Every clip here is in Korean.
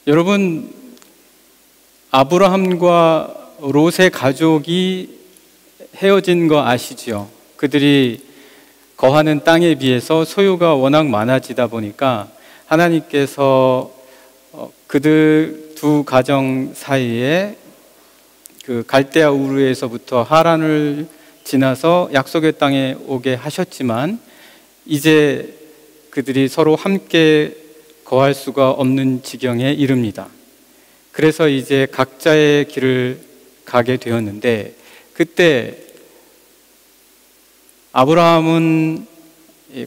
여러분, 아브라함과 롯의 가족이 헤어진 거 아시죠? 그들이 거하는 땅에 비해서 소유가 워낙 많아지다 보니까 하나님께서 그들 두 가정 사이에 그 갈대아 우르에서부터 하란을 지나서 약속의 땅에 오게 하셨지만 이제 그들이 서로 함께 거할 수가 없는 지경에 이릅니다. 그래서 이제 각자의 길을 가게 되었는데, 그때 아브라함은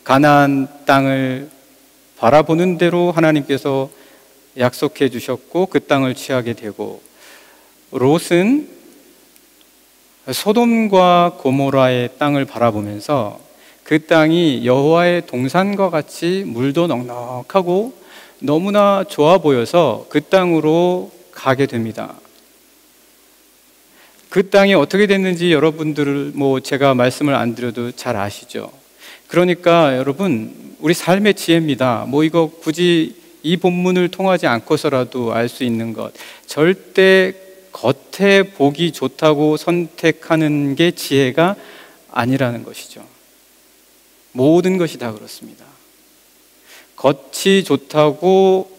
가나안 땅을 바라보는 대로 하나님께서 약속해 주셨고 그 땅을 취하게 되고, 롯은 소돔과 고모라의 땅을 바라보면서 그 땅이 여호와의 동산과 같이 물도 넉넉하고 너무나 좋아 보여서 그 땅으로 가게 됩니다. 그 땅이 어떻게 됐는지 여러분들 제가 말씀을 안 드려도 잘 아시죠? 그러니까 여러분, 우리 삶의 지혜입니다. 이거 굳이 이 본문을 통하지 않고서라도 알 수 있는 것, 절대 겉에 보기 좋다고 선택하는 게 지혜가 아니라는 것이죠. 모든 것이 다 그렇습니다. 겉이 좋다고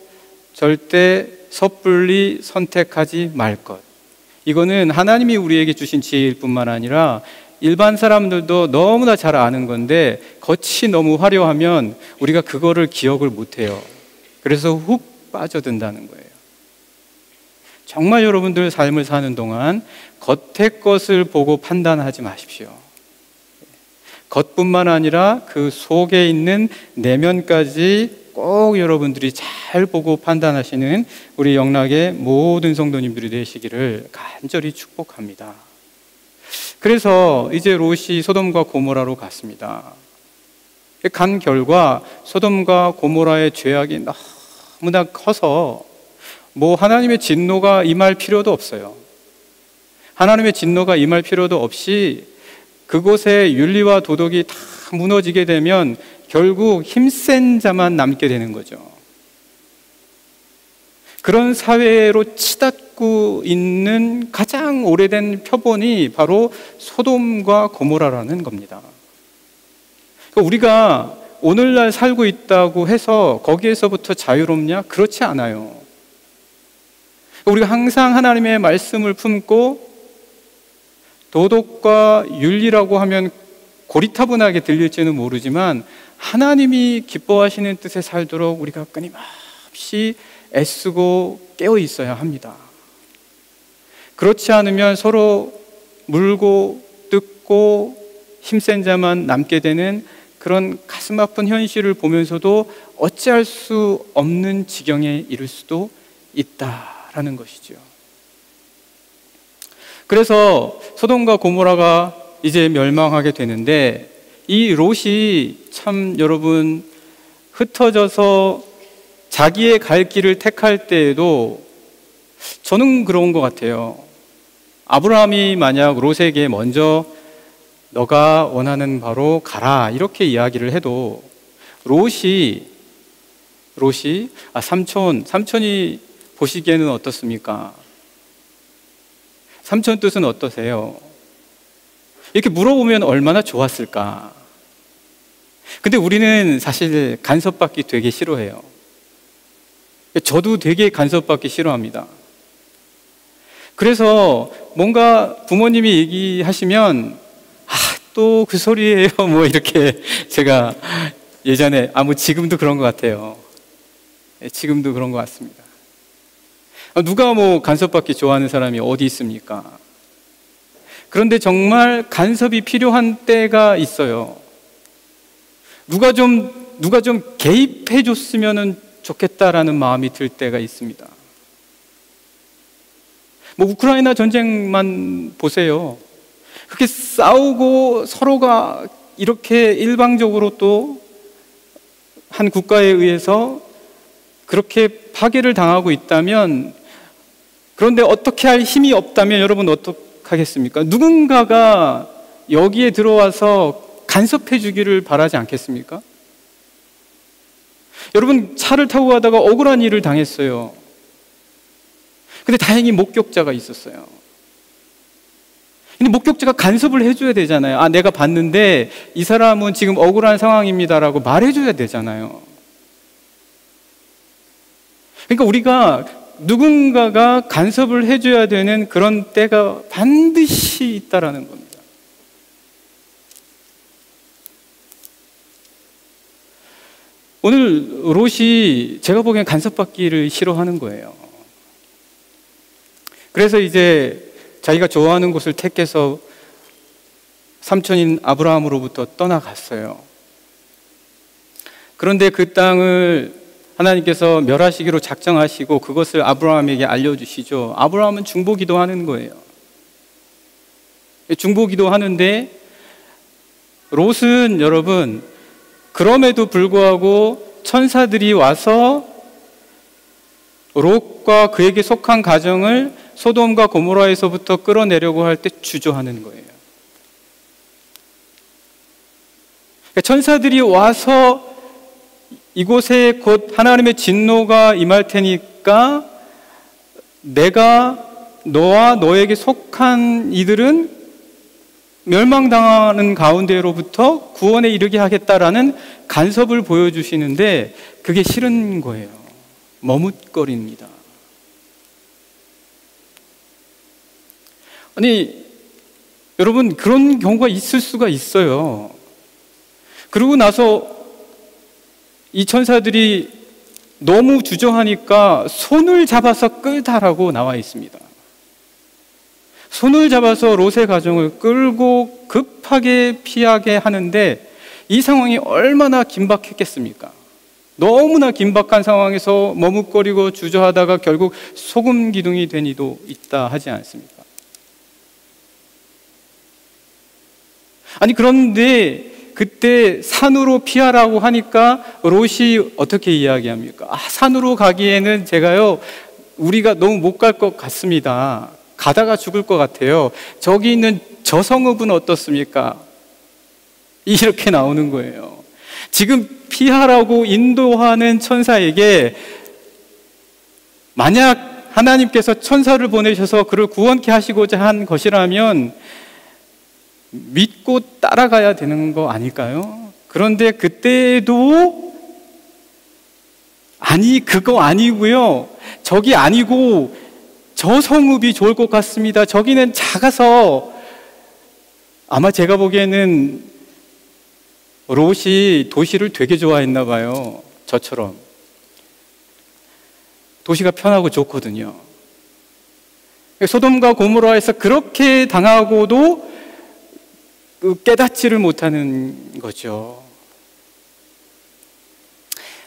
절대 섣불리 선택하지 말 것, 이거는 하나님이 우리에게 주신 지혜일 뿐만 아니라 일반 사람들도 너무나 잘 아는 건데, 겉이 너무 화려하면 우리가 그거를 기억을 못해요. 그래서 훅 빠져든다는 거예요. 정말 여러분들 삶을 사는 동안 겉의 것을 보고 판단하지 마십시오. 겉뿐만 아니라 그 속에 있는 내면까지 꼭 여러분들이 잘 보고 판단하시는 우리 영락의 모든 성도님들이 되시기를 간절히 축복합니다. 그래서 이제 롯이 소돔과 고모라로 갔습니다. 간 결과 소돔과 고모라의 죄악이 너무나 커서 하나님의 진노가 임할 필요도 없어요. 하나님의 진노가 임할 필요도 없이 그곳의 윤리와 도덕이 다 무너지게 되면 결국 힘센 자만 남게 되는 거죠. 그런 사회로 치닫고 있는 가장 오래된 표본이 바로 소돔과 고모라라는 겁니다. 그러니까 우리가 오늘날 살고 있다고 해서 거기에서부터 자유롭냐? 그렇지 않아요. 우리가 항상 하나님의 말씀을 품고 도덕과 윤리라고 하면 고리타분하게 들릴지는 모르지만 하나님이 기뻐하시는 뜻에 살도록 우리가 끊임없이 애쓰고 깨어 있어야 합니다. 그렇지 않으면 서로 물고 뜯고 힘센 자만 남게 되는 그런 가슴 아픈 현실을 보면서도 어찌할 수 없는 지경에 이를 수도 있다라는 것이죠. 그래서 소돔과 고모라가 이제 멸망하게 되는데, 이 롯이 참 여러분 흩어져서 자기의 갈 길을 택할 때에도 저는 그런 것 같아요. 아브라함이 만약 롯에게 먼저 너가 원하는 바로 가라 이렇게 이야기를 해도 롯이 삼촌이 보시기에는 어떻습니까? 삼촌 뜻은 어떠세요? 이렇게 물어보면 얼마나 좋았을까? 근데 우리는 사실 간섭받기 되게 싫어해요. 저도 되게 간섭받기 싫어합니다. 그래서 뭔가 부모님이 얘기하시면 또 그 소리예요 이렇게 제가 예전에 지금도 그런 것 같아요. 지금도 그런 것 같습니다. 누가 간섭받기 좋아하는 사람이 어디 있습니까? 그런데 정말 간섭이 필요한 때가 있어요. 누가 좀 개입해 줬으면 좋겠다라는 마음이 들 때가 있습니다. 우크라이나 전쟁만 보세요. 그렇게 싸우고 서로가 이렇게 일방적으로 또 한 국가에 의해서 그렇게 파괴를 당하고 있다면, 그런데 어떻게 할 힘이 없다면 여러분 어떡하겠습니까? 누군가가 여기에 들어와서 간섭해 주기를 바라지 않겠습니까? 여러분 차를 타고 가다가 억울한 일을 당했어요. 근데 다행히 목격자가 있었어요. 근데 목격자가 간섭을 해줘야 되잖아요. 아, 내가 봤는데 이 사람은 지금 억울한 상황입니다라고 말해줘야 되잖아요. 그러니까 우리가 누군가가 간섭을 해줘야 되는 그런 때가 반드시 있다라는 겁니다. 오늘 롯이 제가 보기엔 간섭받기를 싫어하는 거예요. 그래서 이제 자기가 좋아하는 곳을 택해서 삼촌인 아브라함으로부터 떠나갔어요. 그런데 그 땅을 하나님께서 멸하시기로 작정하시고 그것을 아브라함에게 알려주시죠. 아브라함은 중보기도 하는 거예요. 중보기도 하는데 롯은 여러분 그럼에도 불구하고 천사들이 와서 롯과 그에게 속한 가정을 소돔과 고모라에서부터 끌어내려고 할 때 주저하는 거예요. 천사들이 와서 이곳에 곧 하나님의 진노가 임할 테니까 내가 너와 너에게 속한 이들은 멸망당하는 가운데로부터 구원에 이르게 하겠다라는 간섭을 보여주시는데 그게 싫은 거예요. 머뭇거립니다. 아니, 여러분, 그런 경우가 있을 수가 있어요. 그러고 나서 이 천사들이 너무 주저하니까 손을 잡아서 끌다라고 나와 있습니다. 손을 잡아서 롯의 가정을 끌고 급하게 피하게 하는데 이 상황이 얼마나 긴박했겠습니까? 너무나 긴박한 상황에서 머뭇거리고 주저하다가 결국 소금 기둥이 된 이도 있다 하지 않습니까? 아니, 그런데 그때 산으로 피하라고 하니까 롯이 어떻게 이야기합니까? 아, 산으로 가기에는 제가요, 우리가 너무 못 갈 것 같습니다. 가다가 죽을 것 같아요. 저기 있는 저 성읍은 어떻습니까? 이렇게 나오는 거예요. 지금 피하라고 인도하는 천사에게 만약 하나님께서 천사를 보내셔서 그를 구원케 하시고자 한 것이라면 믿고 따라가야 되는 거 아닐까요? 그런데 그때도 아니, 그거 아니고요. 저기 아니고 저 성읍이 좋을 것 같습니다. 저기는 작아서 아마 제가 보기에는 롯이 도시를 되게 좋아했나 봐요. 저처럼. 도시가 편하고 좋거든요. 소돔과 고모라에서 그렇게 당하고도 깨닫지를 못하는 거죠.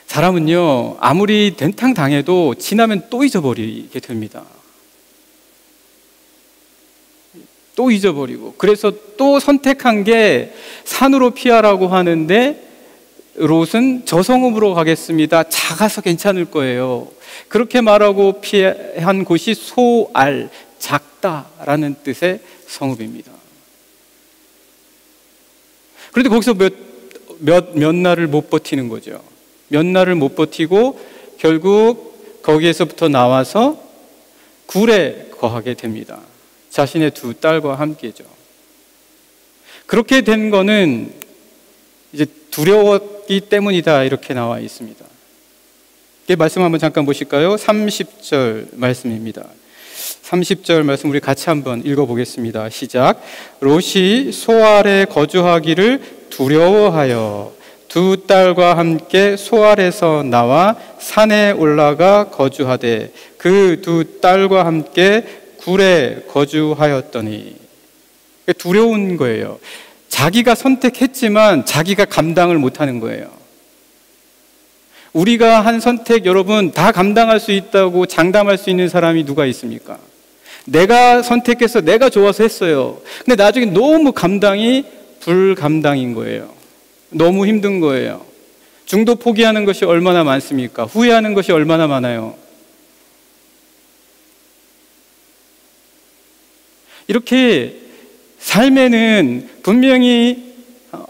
사람은요, 아무리 된탕 당해도 지나면 또 잊어버리게 됩니다. 또 잊어버리고. 그래서 또 선택한 게 산으로 피하라고 하는데 롯은 저 성읍으로 가겠습니다. 작아서 괜찮을 거예요. 그렇게 말하고 피한 곳이 소알, 작다라는 뜻의 성읍입니다. 그런데 거기서 몇 날을 못 버티는 거죠. 몇 날을 못 버티고 결국 거기에서부터 나와서 굴에 거하게 됩니다. 자신의 두 딸과 함께죠. 그렇게 된 거는 이제 두려웠기 때문이다 이렇게 나와 있습니다. 이 말씀 한번 잠깐 보실까요? 30절 말씀입니다. 30절 말씀 우리 같이 한번 읽어보겠습니다. 시작. 롯이 소알에 거주하기를 두려워하여 두 딸과 함께 소알에서 나와 산에 올라가 거주하되 그 두 딸과 함께 굴에 거주하였더니. 두려운 거예요. 자기가 선택했지만 자기가 감당을 못하는 거예요. 우리가 한 선택 여러분 다 감당할 수 있다고 장담할 수 있는 사람이 누가 있습니까? 내가 선택해서 내가 좋아서 했어요. 근데 나중에 너무 감당이 불감당인 거예요. 너무 힘든 거예요. 중도 포기하는 것이 얼마나 많습니까? 후회하는 것이 얼마나 많아요. 이렇게 삶에는 분명히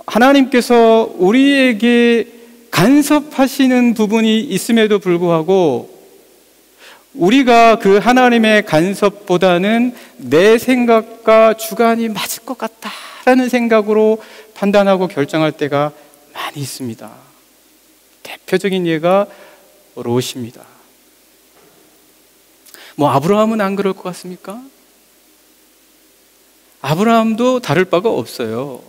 하나님께서 우리에게 간섭하시는 부분이 있음에도 불구하고 우리가 그 하나님의 간섭보다는 내 생각과 주관이 맞을 것 같다라는 생각으로 판단하고 결정할 때가 많이 있습니다. 대표적인 예가 롯입니다. 아브라함은 안 그럴 것 같습니까? 아브라함도 다를 바가 없어요.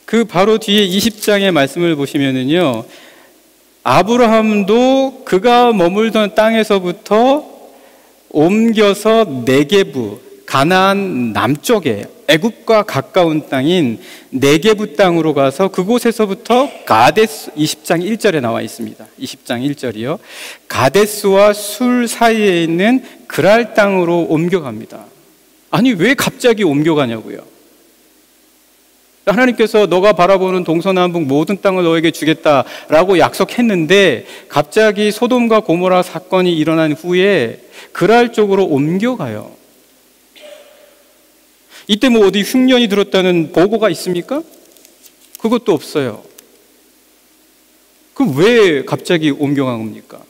그 바로 뒤에 20장의 말씀을 보시면은요, 아브라함도 그가 머물던 땅에서부터 옮겨서 네게부, 가나안 남쪽에 애굽과 가까운 땅인 네게부 땅으로 가서 그곳에서부터 가데스, 20장 1절에 나와 있습니다. 20장 1절이요. 가데스와 술 사이에 있는 그랄 땅으로 옮겨갑니다. 아니, 왜 갑자기 옮겨가냐고요? 하나님께서 너가 바라보는 동서남북 모든 땅을 너에게 주겠다라고 약속했는데 갑자기 소돔과 고모라 사건이 일어난 후에 그랄 쪽으로 옮겨가요. 이때 어디 흉년이 들었다는 보고가 있습니까? 그것도 없어요. 그럼 왜 갑자기 옮겨간 겁니까?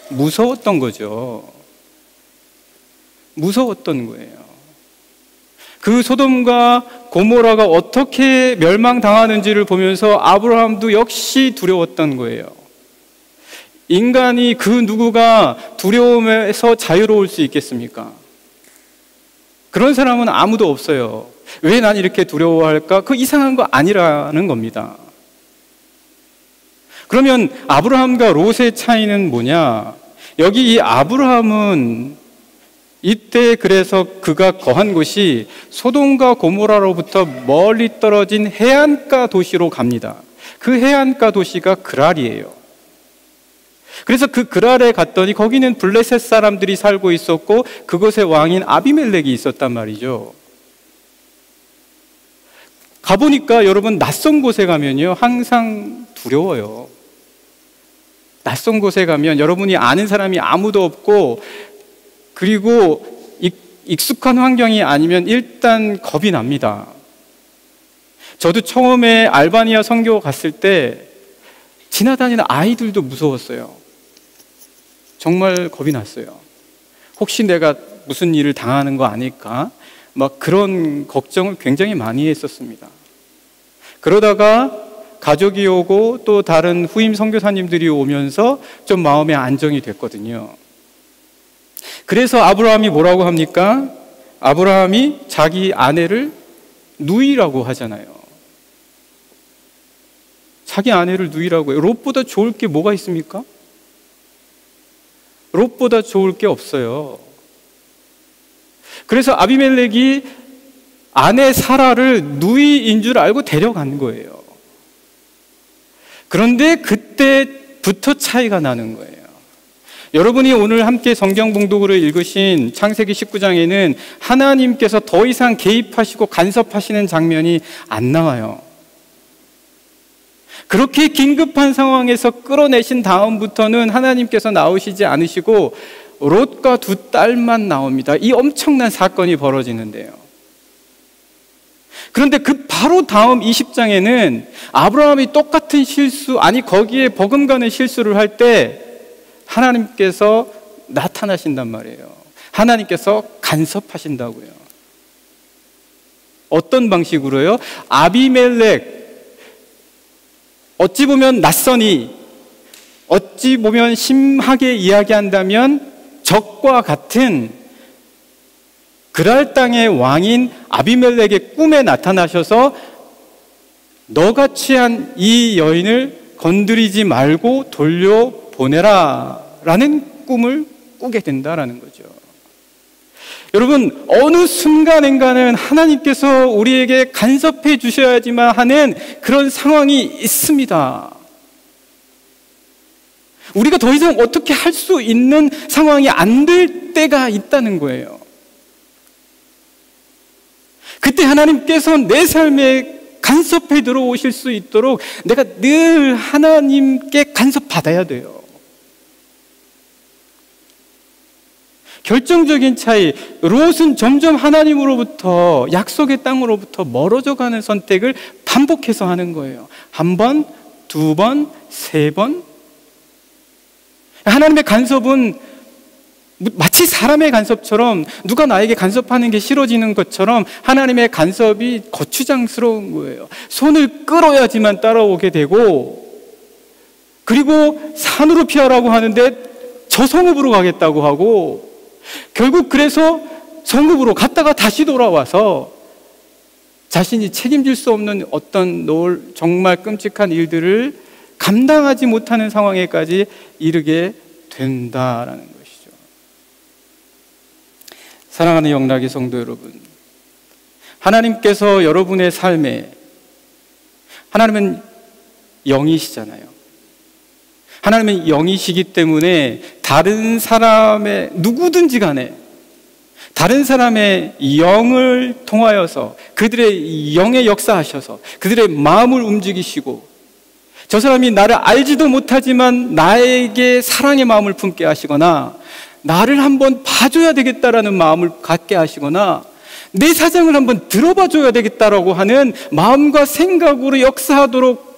무서웠던 거죠. 무서웠던 거예요. 그 소돔과 고모라가 어떻게 멸망당하는지를 보면서 아브라함도 역시 두려웠던 거예요. 인간이 그 누구가 두려움에서 자유로울 수 있겠습니까? 그런 사람은 아무도 없어요. 왜 난 이렇게 두려워할까? 그 이상한 거 아니라는 겁니다. 그러면 아브라함과 롯의 차이는 뭐냐? 여기 이 아브라함은 이때 그래서 그가 거한 곳이 소돔과 고모라로부터 멀리 떨어진 해안가 도시로 갑니다. 그 해안가 도시가 그랄이에요. 그래서 그 그랄에 갔더니 거기는 블레셋 사람들이 살고 있었고 그곳의 왕인 아비멜렉이 있었단 말이죠. 가보니까 여러분, 낯선 곳에 가면요 항상 두려워요. 낯선 곳에 가면 여러분이 아는 사람이 아무도 없고 그리고 익숙한 환경이 아니면 일단 겁이 납니다. 저도 처음에 알바니아 선교 갔을 때 지나다니는 아이들도 무서웠어요. 정말 겁이 났어요. 혹시 내가 무슨 일을 당하는 거 아닐까? 그런 걱정을 굉장히 많이 했었습니다. 그러다가 가족이 오고 또 다른 후임 선교사님들이 오면서 좀 마음의 안정이 됐거든요. 그래서 아브라함이 뭐라고 합니까? 아브라함이 자기 아내를 누이라고 하잖아요. 자기 아내를 누이라고 해요. 롯보다 좋을 게 뭐가 있습니까? 롯보다 좋을 게 없어요. 그래서 아비멜렉이 아내 사라를 누이인 줄 알고 데려간 거예요. 그런데 그때부터 차이가 나는 거예요. 여러분이 오늘 함께 성경 봉독으로 읽으신 창세기 19장에는 하나님께서 더 이상 개입하시고 간섭하시는 장면이 안 나와요. 그렇게 긴급한 상황에서 끌어내신 다음부터는 하나님께서 나오시지 않으시고 롯과 두 딸만 나옵니다. 이 엄청난 사건이 벌어지는데요. 그런데 그 바로 다음 20장에는 아브라함이 똑같은 실수, 거기에 버금가는 실수를 할 때 하나님께서 나타나신단 말이에요. 하나님께서 간섭하신다고요. 어떤 방식으로요? 아비멜렉, 어찌 보면 낯선이, 어찌 보면 심하게 이야기한다면 적과 같은 그랄 땅의 왕인 아비멜렉의 꿈에 나타나셔서 너가 취한 이 여인을 건드리지 말고 돌려보내라 라는 꿈을 꾸게 된다라는 거죠. 여러분, 어느 순간인가는 하나님께서 우리에게 간섭해 주셔야지만 하는 그런 상황이 있습니다. 우리가 더 이상 어떻게 할 수 있는 상황이 안 될 때가 있다는 거예요. 그때 하나님께서 내 삶에 간섭해 들어오실 수 있도록 내가 늘 하나님께 간섭받아야 돼요. 결정적인 차이, 롯은 점점 하나님으로부터, 약속의 땅으로부터 멀어져 가는 선택을 반복해서 하는 거예요. 한 번, 두 번, 세 번. 하나님의 간섭은 마치 사람의 간섭처럼, 누가 나에게 간섭하는 게 싫어지는 것처럼 하나님의 간섭이 거추장스러운 거예요. 손을 끌어야지만 따라오게 되고, 그리고 산으로 피하라고 하는데 저 성읍으로 가겠다고 하고, 결국 그래서 성읍으로 갔다가 다시 돌아와서 자신이 책임질 수 없는 어떤 정말 끔찍한 일들을 감당하지 못하는 상황에까지 이르게 된다라는 것이죠. 사랑하는 영락의 성도 여러분, 하나님께서 여러분의 삶에, 하나님은 영이시잖아요. 하나님은 영이시기 때문에 다른 사람의, 누구든지 간에 다른 사람의 영을 통하여서 그들의 영에 역사하셔서 그들의 마음을 움직이시고, 저 사람이 나를 알지도 못하지만 나에게 사랑의 마음을 품게 하시거나, 나를 한번 봐줘야 되겠다라는 마음을 갖게 하시거나, 내 사정을 한번 들어봐 줘야 되겠다라고 하는 마음과 생각으로 역사하도록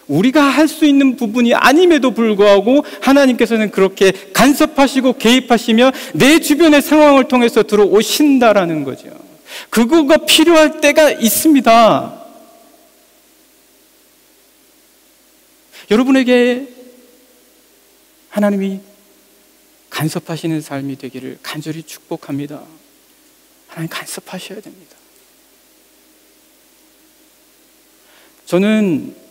우리가 할 수 있는 부분이 아님에도 불구하고 하나님께서는 그렇게 간섭하시고 개입하시며 내 주변의 상황을 통해서 들어오신다라는 거죠. 그거가 필요할 때가 있습니다. 여러분에게 하나님이 간섭하시는 삶이 되기를 간절히 축복합니다. 하나님 간섭하셔야 됩니다. 저는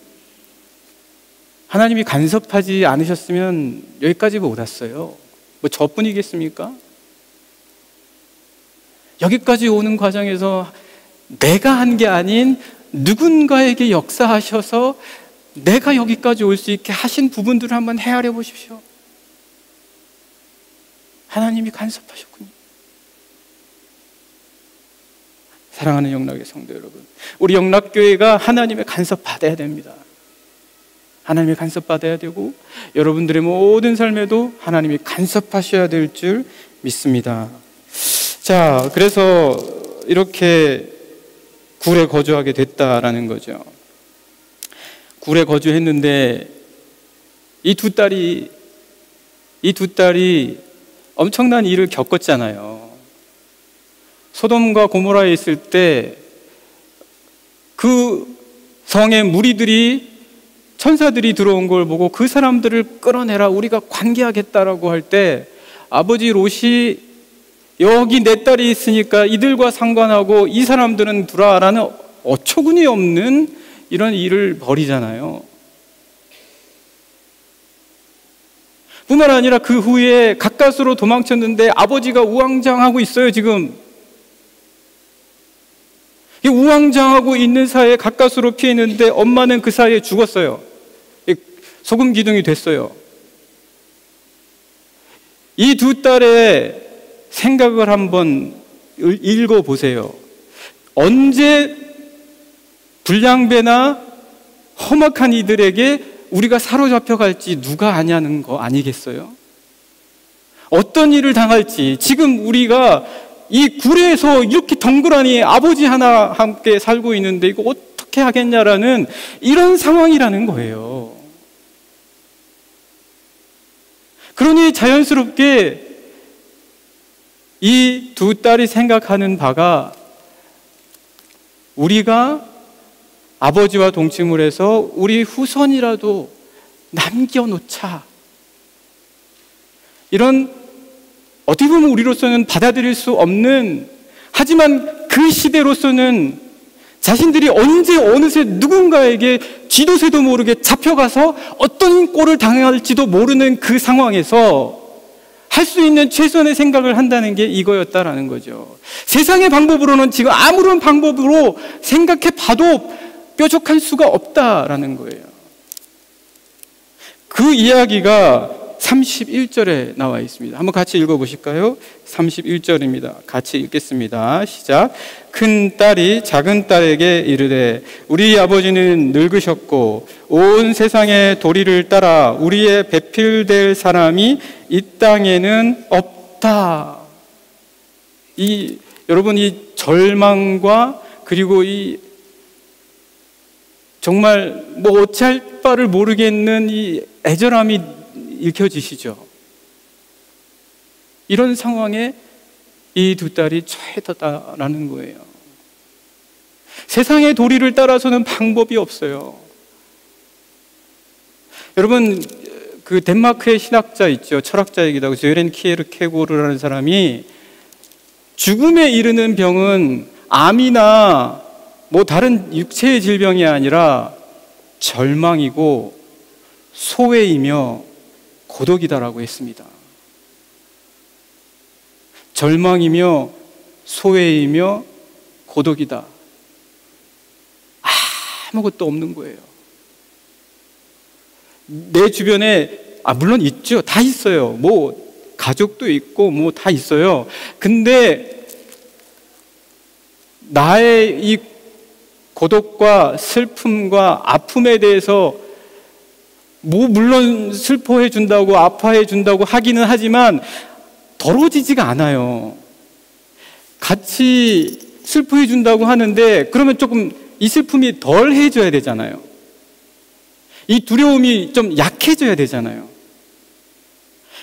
하나님이 간섭하지 않으셨으면 여기까지 못 왔어요. 뭐 저뿐이겠습니까? 여기까지 오는 과정에서 내가 한 게 아닌 누군가에게 역사하셔서 내가 여기까지 올 수 있게 하신 부분들을 한번 헤아려 보십시오. 하나님이 간섭하셨군요. 사랑하는 영락의 성도 여러분, 우리 영락교회가 하나님의 간섭 받아야 됩니다. 하나님의 간섭 받아야 되고, 여러분들의 모든 삶에도 하나님이 간섭하셔야 될 줄 믿습니다. 자, 그래서 이렇게 굴에 거주하게 됐다라는 거죠. 굴에 거주했는데 이 두 딸이 엄청난 일을 겪었잖아요. 소돔과 고모라에 있을 때 그 성의 무리들이, 천사들이 들어온 걸 보고 그 사람들을 끌어내라, 우리가 관계하겠다라고 할 때 아버지 롯이 여기 내 딸이 있으니까 이들과 상관하고 이 사람들은 두라라는 어처구니 없는 이런 일을 벌이잖아요. 뿐만 아니라 그 후에 가까스로 도망쳤는데 아버지가 우왕좌왕하고 있어요. 지금 이 우왕좌왕하고 있는 사이에 가까스로 피했는데 엄마는 그 사이에 죽었어요. 소금 기둥이 됐어요. 이 두 딸의 생각을 한번 읽어보세요. 언제 불량배나 험악한 이들에게 우리가 사로잡혀 갈지 누가 아냐는 거 아니겠어요? 어떤 일을 당할지. 지금 우리가 이 굴에서 이렇게 덩그러니 아버지 하나 함께 살고 있는데 이거 어떻게 하겠냐라는 이런 상황이라는 거예요. 그러니 자연스럽게 이 두 딸이 생각하는 바가, 우리가 아버지와 동침을 해서 우리 후손이라도 남겨놓자, 이런 어떻게 보면 우리로서는 받아들일 수 없는, 하지만 그 시대로서는 자신들이 언제 어느새 누군가에게 쥐도새도 모르게 잡혀가서 어떤 꼴을 당할지도 모르는 그 상황에서 할 수 있는 최선의 생각을 한다는 게 이거였다라는 거죠. 세상의 방법으로는 지금 아무런 방법으로 생각해 봐도 뾰족할 수가 없다라는 거예요. 그 이야기가 31절에 나와 있습니다. 한번 같이 읽어보실까요? 31절입니다. 같이 읽겠습니다. 시작. 큰 딸이 작은 딸에게 이르되 우리 아버지는 늙으셨고 온 세상의 도리를 따라 우리의 배필될 사람이 이 땅에는 없다. 여러분, 이 절망과 그리고 이 정말 뭐 어찌할 바를 모르겠는 이 애절함이 읽혀지시죠? 이런 상황에 이 두 딸이 처했다라는 거예요. 세상의 도리를 따라서는 방법이 없어요. 여러분, 그 덴마크의 신학자 있죠. 철학자이기도 하고 sören kierkegaard라는 사람이 죽음에 이르는 병은 암이나 뭐 다른 육체의 질병이 아니라 절망이고 소외이며 고독이다라고 했습니다. 절망이며 소외이며 고독이다. 아무것도 없는 거예요. 내 주변에 물론 있죠. 다 있어요. 뭐 가족도 있고 뭐 다 있어요. 근데 나의 이 고독과 슬픔과 아픔에 대해서 뭐 물론 슬퍼해 준다고 아파해 준다고 하기는 하지만 덜어지지가 않아요. 같이 슬퍼해 준다고 하는데 그러면 조금 이 슬픔이 덜 해줘야 되잖아요. 이 두려움이 좀 약해져야 되잖아요.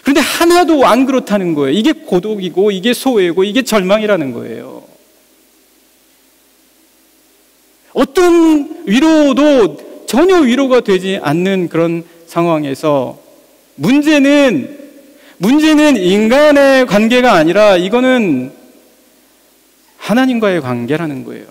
그런데 하나도 안 그렇다는 거예요. 이게 고독이고 이게 소외고 이게 절망이라는 거예요. 어떤 위로도 전혀 위로가 되지 않는 그런 상황에서 문제는 인간의 관계가 아니라 이거는 하나님과의 관계라는 거예요.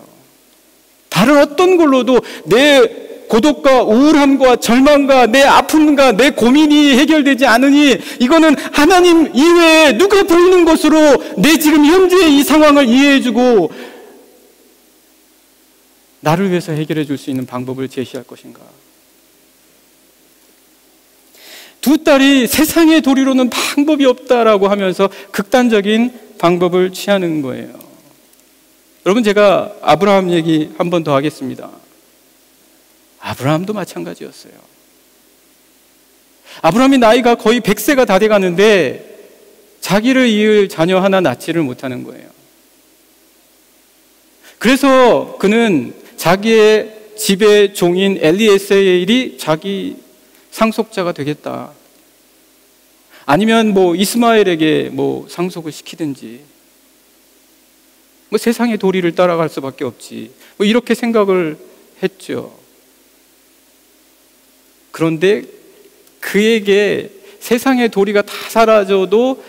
다른 어떤 걸로도 내 고독과 우울함과 절망과 내 아픔과 내 고민이 해결되지 않으니 이거는 하나님 이외에 누가 보이는 것으로 내 지금 현재의 이 상황을 이해해주고 나를 위해서 해결해 줄 수 있는 방법을 제시할 것인가. 두 딸이 세상의 도리로는 방법이 없다라고 하면서 극단적인 방법을 취하는 거예요. 여러분, 제가 아브라함 얘기 한 번 더 하겠습니다. 아브라함도 마찬가지였어요. 아브라함이 나이가 거의 100세가 다 돼가는데 자기를 이을 자녀 하나 낳지를 못하는 거예요. 그래서 그는 자기의 집의 종인 엘리에셀이 자기 상속자가 되겠다. 아니면 뭐 이스마엘에게 뭐 상속을 시키든지 뭐 세상의 도리를 따라갈 수밖에 없지. 뭐 이렇게 생각을 했죠. 그런데 그에게 세상의 도리가 다 사라져도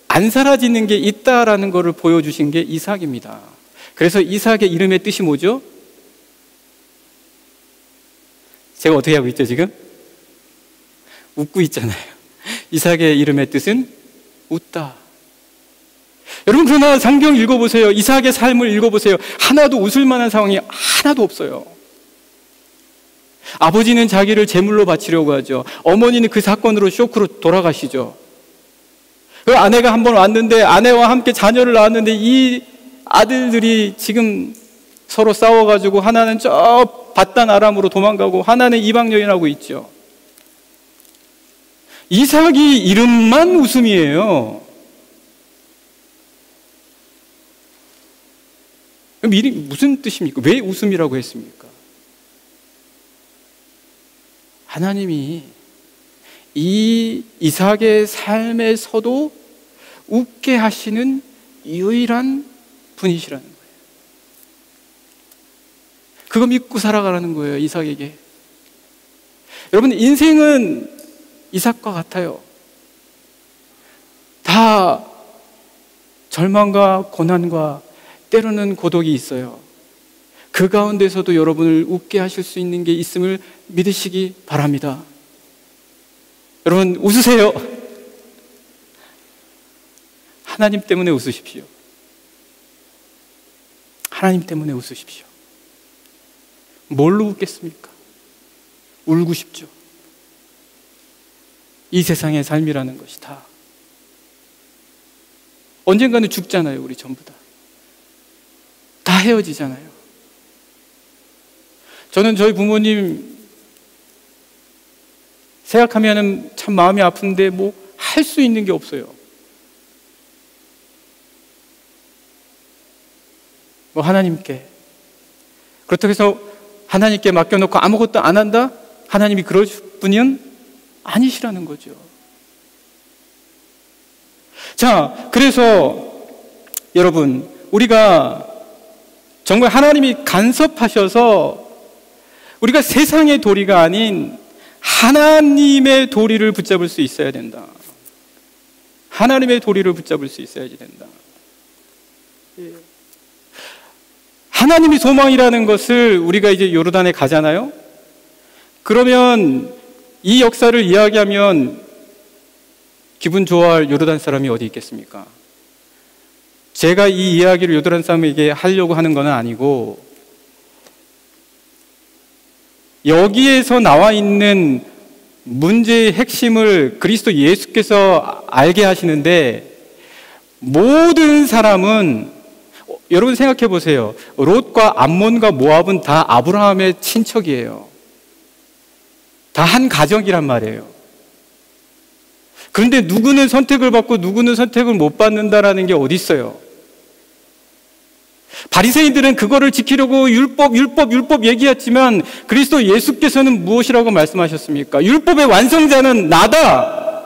안 사라지는 게 있다라는 것을 보여주신 게 이삭입니다. 그래서 이삭의 이름의 뜻이 뭐죠? 제가 어떻게 하고 있죠 지금? 웃고 있잖아요. 이삭의 이름의 뜻은 웃다. 여러분, 그러나 성경 읽어보세요. 이삭의 삶을 읽어보세요. 하나도 웃을 만한 상황이 하나도 없어요. 아버지는 자기를 제물로 바치려고 하죠. 어머니는 그 사건으로 쇼크로 돌아가시죠. 그 아내가 한 번 왔는데 아내와 함께 자녀를 낳았는데 이 아들들이 지금 서로 싸워가지고 하나는 저 밧단 아람으로 도망가고 하나는 이방 여인하고 있죠. 이삭이 이름만 웃음이에요. 그럼 이름이 무슨 뜻입니까? 왜 웃음이라고 했습니까? 하나님이 이 이삭의 삶에서도 웃게 하시는 유일한 분이시라는 거예요. 그거 믿고 살아가라는 거예요, 이삭에게. 여러분, 인생은 이삭과 같아요. 다 절망과 고난과 때로는 고독이 있어요. 그 가운데서도 여러분을 웃게 하실 수 있는 게 있음을 믿으시기 바랍니다. 여러분, 웃으세요. 하나님 때문에 웃으십시오. 하나님 때문에 웃으십시오. 뭘로 웃겠습니까? 울고 싶죠. 이 세상의 삶이라는 것이 다 언젠가는 죽잖아요. 우리 전부 다 헤어지잖아요. 저는 저희 부모님 생각하면 참 마음이 아픈데 뭐 할 수 있는 게 없어요. 뭐 하나님께, 그렇다고 해서 하나님께 맡겨놓고 아무것도 안 한다? 하나님이 그럴 분은 아니시라는 거죠. 자, 그래서 여러분, 우리가 정말 하나님이 간섭하셔서 우리가 세상의 도리가 아닌 하나님의 도리를 붙잡을 수 있어야 된다. 하나님의 도리를 붙잡을 수 있어야지 된다. 하나님이 소망이라는 것을 우리가 이제 요르단에 가잖아요. 그러면 이 역사를 이야기하면 기분 좋아할 요르단 사람이 어디 있겠습니까? 제가 이 이야기를 요르단 사람에게 하려고 하는 건 아니고, 여기에서 나와 있는 문제의 핵심을 그리스도 예수께서 알게 하시는데, 모든 사람은, 여러분 생각해 보세요. 롯과 암몬과 모압은 다 아브라함의 친척이에요. 다 한 가정이란 말이에요. 그런데 누구는 선택을 받고 누구는 선택을 못 받는다라는 게 어디 있어요? 바리새인들은 그거를 지키려고 율법 얘기했지만 그리스도 예수께서는 무엇이라고 말씀하셨습니까? 율법의 완성자는 나다.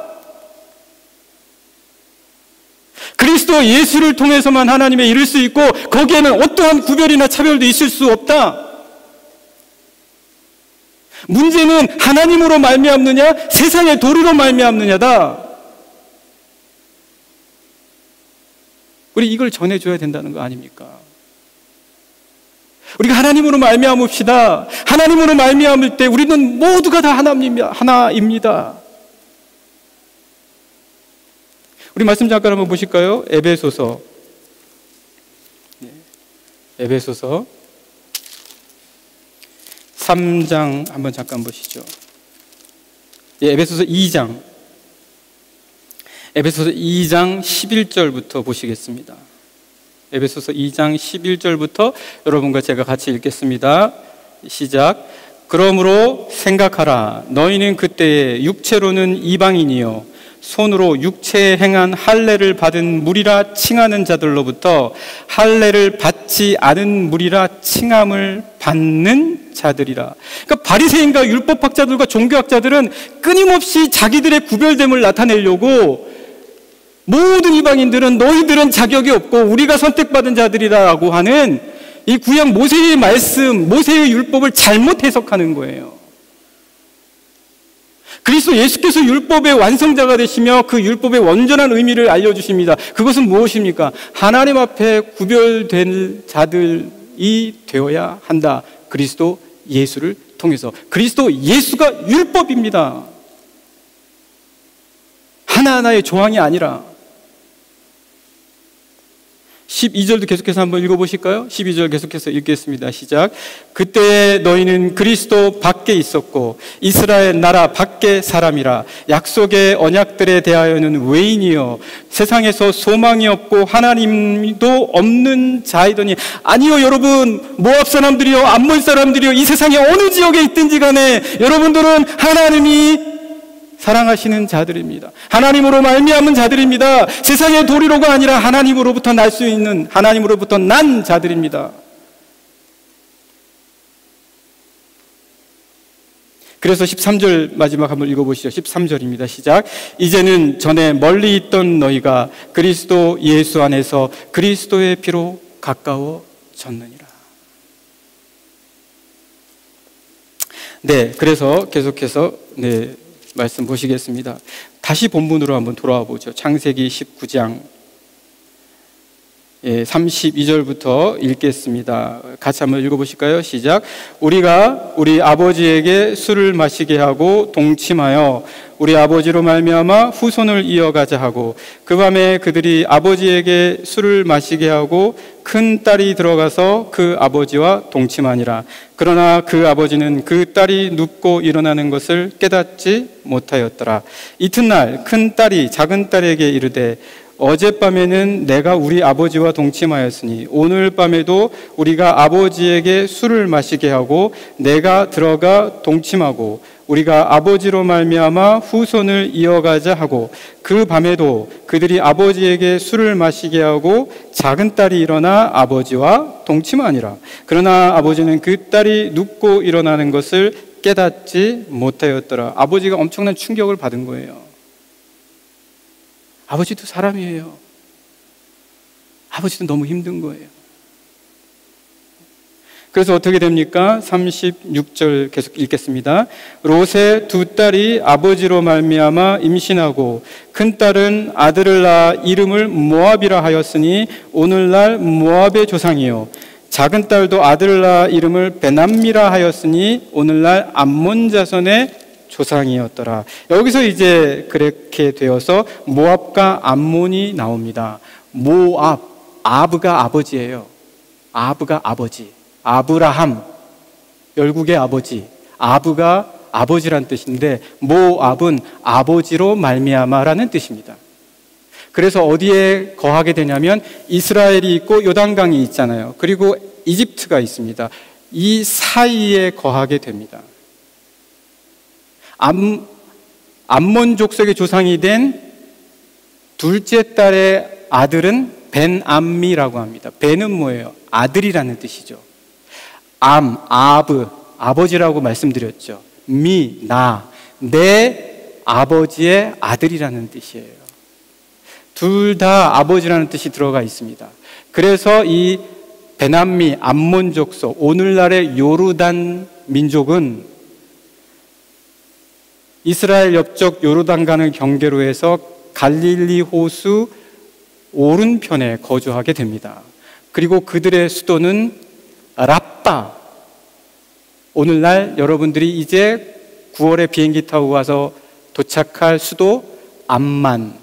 그리스도 예수를 통해서만 하나님에 이를 수 있고 거기에는 어떠한 구별이나 차별도 있을 수 없다. 문제는 하나님으로 말미암느냐 세상의 도리로 말미암느냐다. 우리 이걸 전해줘야 된다는 거 아닙니까? 우리가 하나님으로 말미암읍시다. 하나님으로 말미암을 때 우리는 모두가 다 하나입니다. 우리 말씀 잠깐 한번 보실까요? 에베소서. 에베소서 3장 한번 잠깐 보시죠. 에베소서 2장. 에베소서 2장 11절부터 보시겠습니다. 에베소서 2장 11절부터 여러분과 제가 같이 읽겠습니다. 시작. 그러므로 생각하라. 너희는 그때에 육체로는 이방인이요 손으로 육체에 행한 할례를 받은 무리라 칭하는 자들로부터 할례를 받지 않은 무리라 칭함을 받는 자들이라. 그러니까 바리새인과 율법학자들과 종교학자들은 끊임없이 자기들의 구별됨을 나타내려고 모든 이방인들은 너희들은 자격이 없고 우리가 선택받은 자들이라고 하는 이 구약 모세의 말씀, 모세의 율법을 잘못 해석하는 거예요. 그리스도 예수께서 율법의 완성자가 되시며 그 율법의 온전한 의미를 알려주십니다. 그것은 무엇입니까? 하나님 앞에 구별된 자들이 되어야 한다. 그리스도 예수를 통해서. 그리스도 예수가 율법입니다. 하나하나의 조항이 아니라. 12절도 계속해서 한번 읽어보실까요? 12절 계속해서 읽겠습니다. 시작. 그때 너희는 그리스도 밖에 있었고 이스라엘 나라 밖의 사람이라. 약속의 언약들에 대하여는 외인이요 세상에서 소망이 없고 하나님도 없는 자이더니. 아니요 여러분, 모압 사람들이요 암몬 사람들이요 이 세상의 어느 지역에 있든지 간에 여러분들은 하나님이 사랑하시는 자들입니다. 하나님으로 말미암은 자들입니다. 세상의 도리로가 아니라 하나님으로부터 날 수 있는, 하나님으로부터 난 자들입니다. 그래서 13절 마지막 한번 읽어보시죠. 13절입니다. 시작. 이제는 전에 멀리 있던 너희가 그리스도 예수 안에서 그리스도의 피로 가까워졌느니라. 네, 그래서 계속해서 말씀 보시겠습니다. 다시 본문으로 한번 돌아와 보죠. 창세기 19장 32절부터 읽겠습니다. 같이 한번 읽어보실까요? 시작. 우리가 우리 아버지에게 술을 마시게 하고 동침하여 우리 아버지로 말미암아 후손을 이어가자 하고 그 밤에 그들이 아버지에게 술을 마시게 하고 큰 딸이 들어가서 그 아버지와 동침하니라. 그러나 그 아버지는 그 딸이 눕고 일어나는 것을 깨닫지 못하였더라. 이튿날 큰 딸이 작은 딸에게 이르되 어젯밤에는 내가 우리 아버지와 동침하였으니 오늘 밤에도 우리가 아버지에게 술을 마시게 하고 내가 들어가 동침하고 우리가 아버지로 말미암아 후손을 이어가자 하고 그 밤에도 그들이 아버지에게 술을 마시게 하고 작은 딸이 일어나 아버지와 동침하니라. 그러나 아버지는 그 딸이 눕고 일어나는 것을 깨닫지 못하였더라. 아버지가 엄청난 충격을 받은 거예요. 아버지도 사람이에요. 아버지도 너무 힘든 거예요. 그래서 어떻게 됩니까? 36절 계속 읽겠습니다. 롯의 두 딸이 아버지로 말미암아 임신하고 큰 딸은 아들을 낳아 이름을 모압이라 하였으니 오늘날 모압의 조상이요, 작은 딸도 아들을 낳아 이름을 베남미라 하였으니 오늘날 암몬 자손의 조상이었더라. 여기서 이제 그렇게 되어서 모압과 암몬이 나옵니다. 모압, 아브가 아버지예요. 아브가 아버지. 아브라함, 열국의 아버지. 아브가 아버지란 뜻인데 모압은 아버지로 말미암아라는 뜻입니다. 그래서 어디에 거하게 되냐면 이스라엘이 있고 요단강이 있잖아요. 그리고 이집트가 있습니다. 이 사이에 거하게 됩니다. 암몬 족속의 조상이 된 둘째 딸의 아들은 벤암미라고 합니다. 벤은 뭐예요? 아들이라는 뜻이죠. 아브, 아버지라고 말씀드렸죠. 내 아버지의 아들이라는 뜻이에요. 둘 다 아버지라는 뜻이 들어가 있습니다. 그래서 이 베남미, 암몬 족속, 오늘날의 요르단 민족은 이스라엘 옆쪽 요르단강을 경계로 해서 갈릴리 호수 오른편에 거주하게 됩니다. 그리고 그들의 수도는 라빠. 오늘날 여러분들이 이제 9월에 비행기 타고 가서 도착할 수도 암만입니다.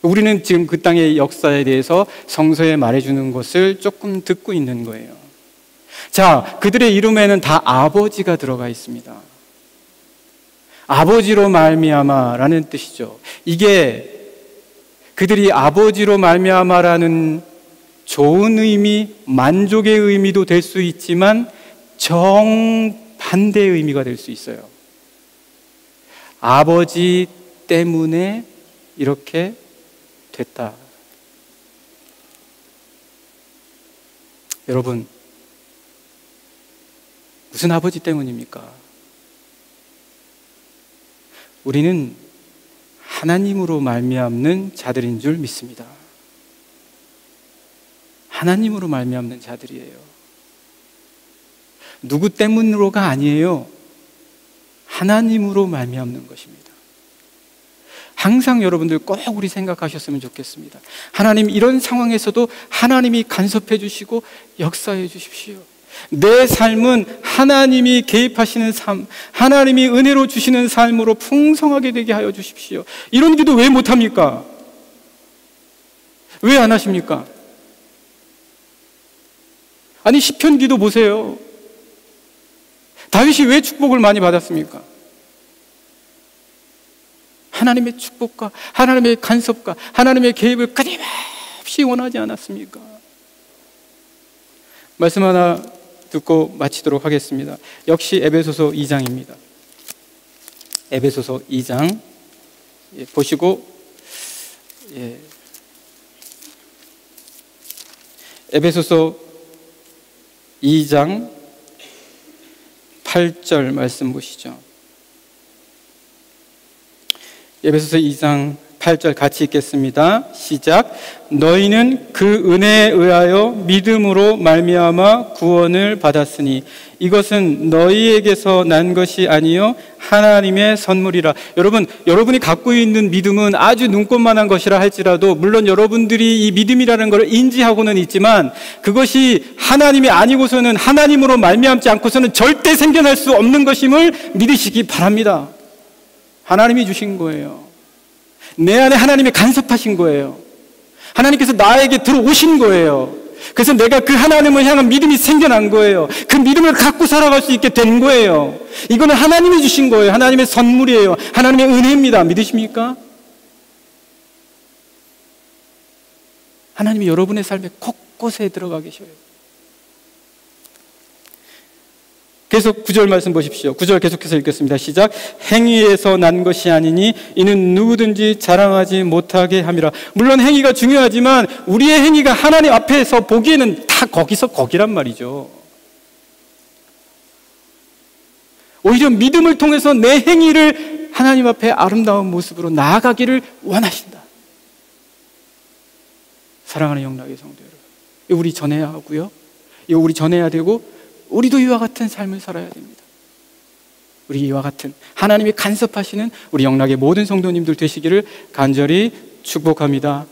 우리는 지금 그 땅의 역사에 대해서 성서에 말해주는 것을 조금 듣고 있는 거예요. 자, 그들의 이름에는 다 아버지가 들어가 있습니다. 아버지로 말미암아라는 뜻이죠. 이게 그들이 아버지로 말미암아라는 좋은 의미, 만족의 의미도 될 수 있지만 정반대의 의미가 될 수 있어요. 아버지 때문에 이렇게 됐다. 여러분, 무슨 아버지 때문입니까? 우리는 하나님으로 말미암는 자들인 줄 믿습니다. 하나님으로 말미암는 자들이에요. 누구 때문으로가 아니에요. 하나님으로 말미암는 것입니다. 항상 여러분들 꼭 우리 생각하셨으면 좋겠습니다. 하나님, 이런 상황에서도 하나님이 간섭해 주시고 역사해 주십시오. 내 삶은 하나님이 개입하시는 삶, 하나님이 은혜로 주시는 삶으로 풍성하게 되게 하여 주십시오. 이런 기도 왜 못합니까? 왜 안 하십니까? 아니, 시편 기도 보세요. 다윗이 왜 축복을 많이 받았습니까? 하나님의 축복과 하나님의 간섭과 하나님의 개입을 끊임없이 원하지 않았습니까? 말씀 하나 듣고 마치도록 하겠습니다. 역시 에베소서 2장입니다. 에베소서 2장 보시고, 에베소서 2장 8절 말씀 보시죠. 에베소서 2장 8절 같이 읽겠습니다. 시작. 너희는 그 은혜에 의하여 믿음으로 말미암아 구원을 받았으니 이것은 너희에게서 난 것이 아니요 하나님의 선물이라. 여러분, 여러분이 갖고 있는 믿음은 아주 눈꽃만한 것이라 할지라도, 물론 여러분들이 이 믿음이라는 것을 인지하고는 있지만 그것이 하나님이 아니고서는, 하나님으로 말미암지 않고서는 절대 생겨날 수 없는 것임을 믿으시기 바랍니다. 하나님이 주신 거예요. 내 안에 하나님이 간섭하신 거예요. 하나님께서 나에게 들어오신 거예요. 그래서 내가 그 하나님을 향한 믿음이 생겨난 거예요. 그 믿음을 갖고 살아갈 수 있게 된 거예요. 이거는 하나님이 주신 거예요. 하나님의 선물이에요. 하나님의 은혜입니다. 믿으십니까? 하나님이 여러분의 삶에 곳곳에 들어가 계셔요. 계속 9절 말씀 보십시오. 9절 계속해서 읽겠습니다. 시작. 행위에서 난 것이 아니니 이는 누구든지 자랑하지 못하게 함이라. 물론 행위가 중요하지만 우리의 행위가 하나님 앞에서 보기에는 다 거기서 거기란 말이죠. 오히려 믿음을 통해서 내 행위를 하나님 앞에 아름다운 모습으로 나아가기를 원하신다. 사랑하는 영락의 성도 여러분, 이거 우리 전해야 하고요, 이거 우리 전해야 되고, 우리도 이와 같은 삶을 살아야 됩니다. 우리 이와 같은 하나님이 간섭하시는 우리 영락의 모든 성도님들 되시기를 간절히 축복합니다.